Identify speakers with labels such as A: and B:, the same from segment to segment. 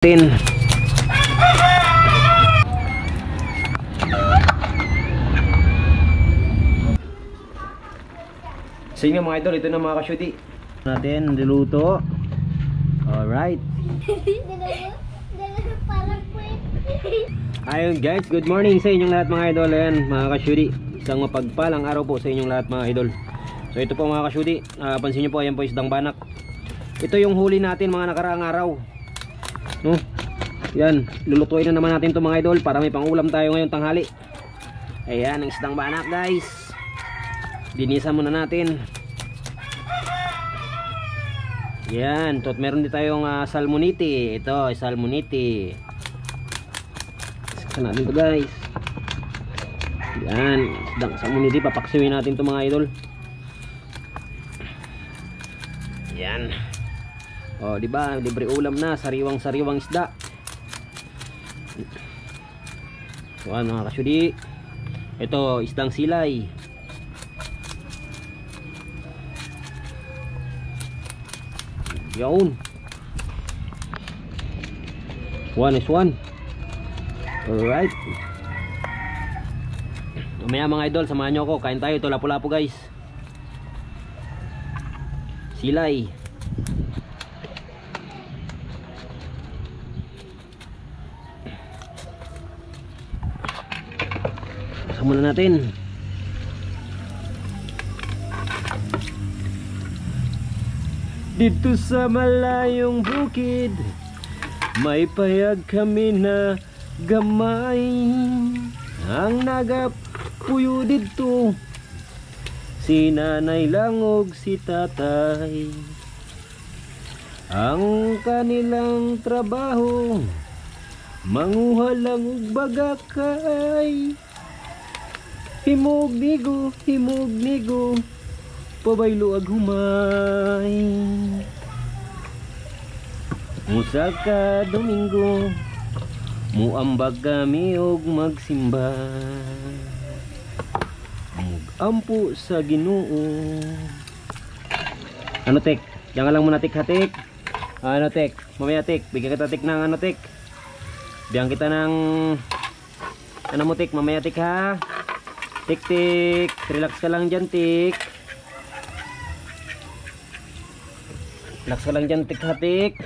A: Tin. Sa inyo mga idol, ito na mga kasyuti natin, niluto. Alright. Ayun guys, good morning sa inyong lahat mga idol. Ayan mga kasyuti, isang mapagpalang araw po sa inyong lahat mga idol. So ito po mga kasyuti, pansin nyo po, ayan po isdang banak. Ito yung huli natin mga nakaraang araw, no? Yan, lulutuin na naman natin ito mga idol para may pangulam tayo ngayong tanghali. Ayan ang isdang banak guys, linisan muna natin. Yan, tot meron din tayong salmoniti. Ito, salmoniti. Saan natin ito guys. Yan, isdang salmoniti, papaksiwin natin ito mga idol. Yan. Oh, di ba? Libre ulam na, sariwang-sariwang isda. So, mga kasyudi, ito isdang silay. Yun. One is one. Alright. Mamaya mga idol, samahan nyo ako. Kain tayo, ito lapu-lapu guys. Silay. Muna natin. Dito sa malayong bukid, may payag kami na gamay. Ang nagapuyo dito, si nanay langog si tatay. Ang kanilang trabaho, manguha lang og bagakay. Himog nigo, pabaylo ag humay. Musa ka Domingo, muambag kami og magsimba. Mugampo sa Ginoo. Ano tek? Diyan ka lang muna tek hatik. Ano tek? Mamaya tek, bigyan kita tek ng ano tek. Bigyan kita ng ano mo tek, mamaya tek ha. Tik tik, relax ka lang dyan tik. Relax ka lang dyan tik hatik.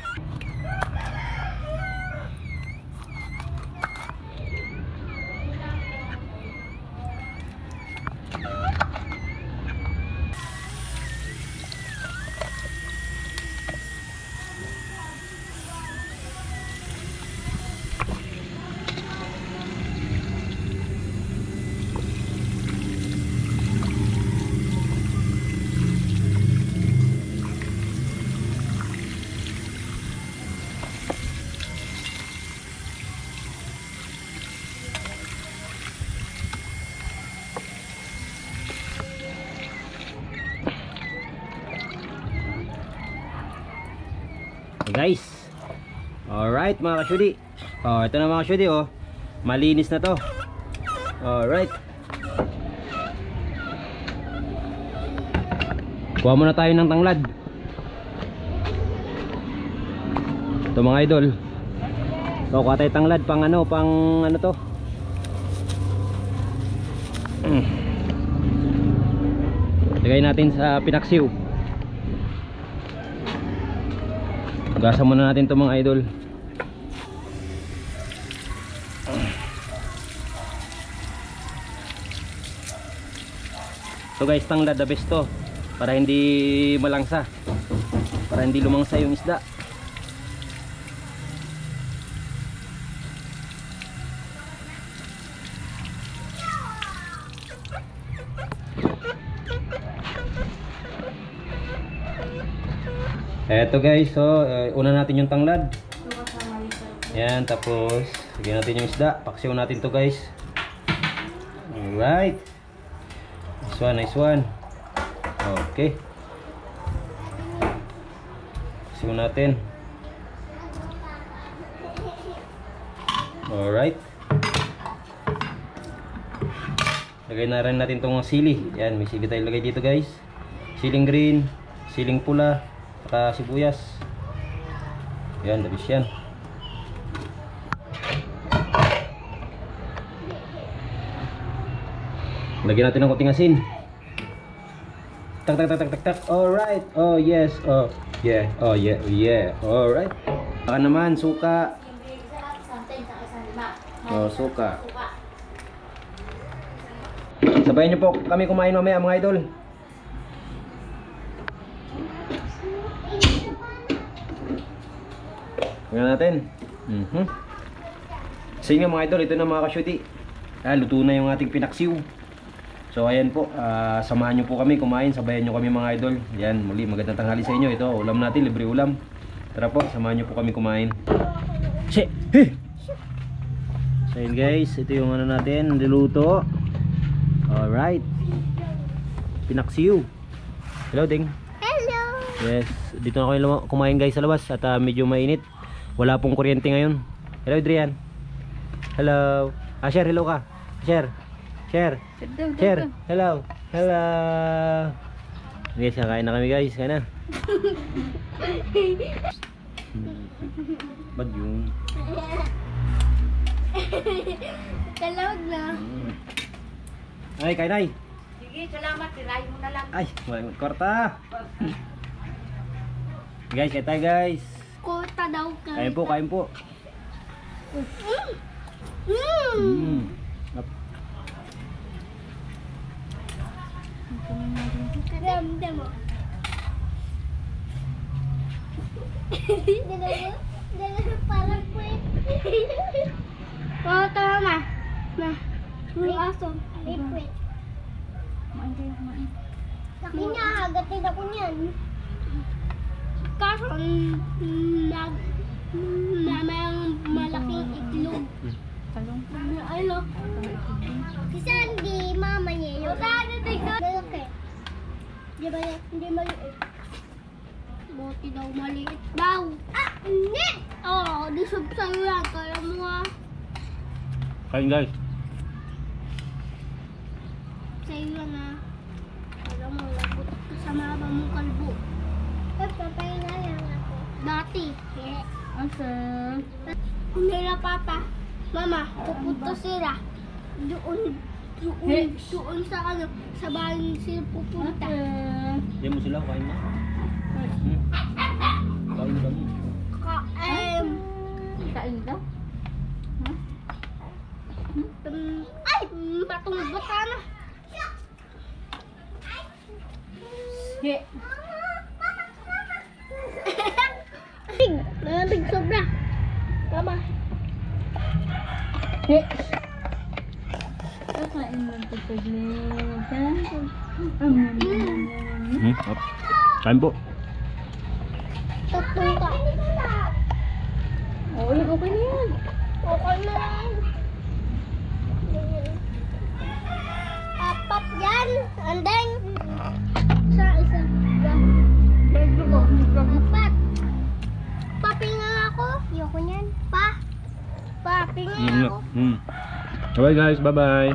A: Guys, alright mga kasyudi. Oh, ito na mga kasyudi, oh, malinis na to. Alright, kuha muna tayo ng tanglad. Ito mga idol, so kuha tayo tanglad pang ano to. Lagay natin sa pinaksiw. Gasan muna natin ito mga idol. So guys, tanglad the best to, para hindi malangsa, para hindi lumangsa yung isda. Eto guys, so una natin yung tanglad. Yan, tapos lagyan natin yung isda. Paksiw natin to guys. Alright, nice one, nice one. Okay, paksiw natin. Alright, lagay na rin natin itong sili. Yan, may sili tayo lagay dito guys. Siling green, siling pula, saka sibuyas. Yan, labis yan. Lagyan natin ng konting asin. Tak tak tak tak tak tak. Alright. Oh yes. Oh yeah. Oh yeah. Yeah. Alright. Baka naman suka. Oh, suka. Sabayan niyo po kami kumain mamaya mga idol. Tingnan natin. Sa inyo mga idol, ito na mga kasyuti. Luto na yung ating pinaksiw. So ayan po, samahan nyo po kami kumain, sabayan nyo kami mga idol. Yan, muli magandang tanghali sa inyo. Ito, ulam natin, libre ulam. Tara po, samahan nyo po kami kumain. So ayan guys, ito yung ano natin, niluto. Alright. Pinaksiw. Hello Ding.
B: Hello.
A: Yes, dito na kayo kumain guys sa labas. At medyo mainit. Wala pong kuryente ngayon. Hello Adrian. Hello. Share, hello ka. Share. Share. Share. Hello. Hello. Guys, kakain na kami guys. Kain na. Ba't yun?
B: Talawag na.
A: Ay, kain ay.
B: Sige, salamat. Tiray mo na lang.
A: Ay, walang korta. Guys, kain tayo guys.
B: Kota daw ka.
A: Kain po, kain po.
B: Ramdam mo. Dalawa parang puwet. Oo, tama ma. Ma. May aso. May puwet. Laki niya, hagatin ako niyan. Kaso, mayang malaking itlog. Ano? Si Sandy, mama niya yun. Malaki. Di ba hindi maliit? Buti daw maliit daw. Hindi! Oo, di sa'yo yan. Kaya mo nga.
A: Kain guys.
B: Sa'yo yan ah. Kaya mo, labot ka sa mama mong kalbo. Papahinayang ako. Dati. Awesome. Hindi na papa. Mama, pupunta sila. Doon sa ano, sa bahay sila pupunta.
A: Hindi mo sila, kain na. Kain kami.
B: Kain daw? Ay! Batong bata na. Malamig sobra. Mama.
C: Kakain mo ito paglit, ha?
A: Kain po.
B: Tatlong ka.
C: Oo, okay na yan.
B: Okay na lang. Apat yan. Andeng. Isa. Apat. Papinga ako. Ayoko niyan. Papinga ako.
A: Alright guys, bye bye.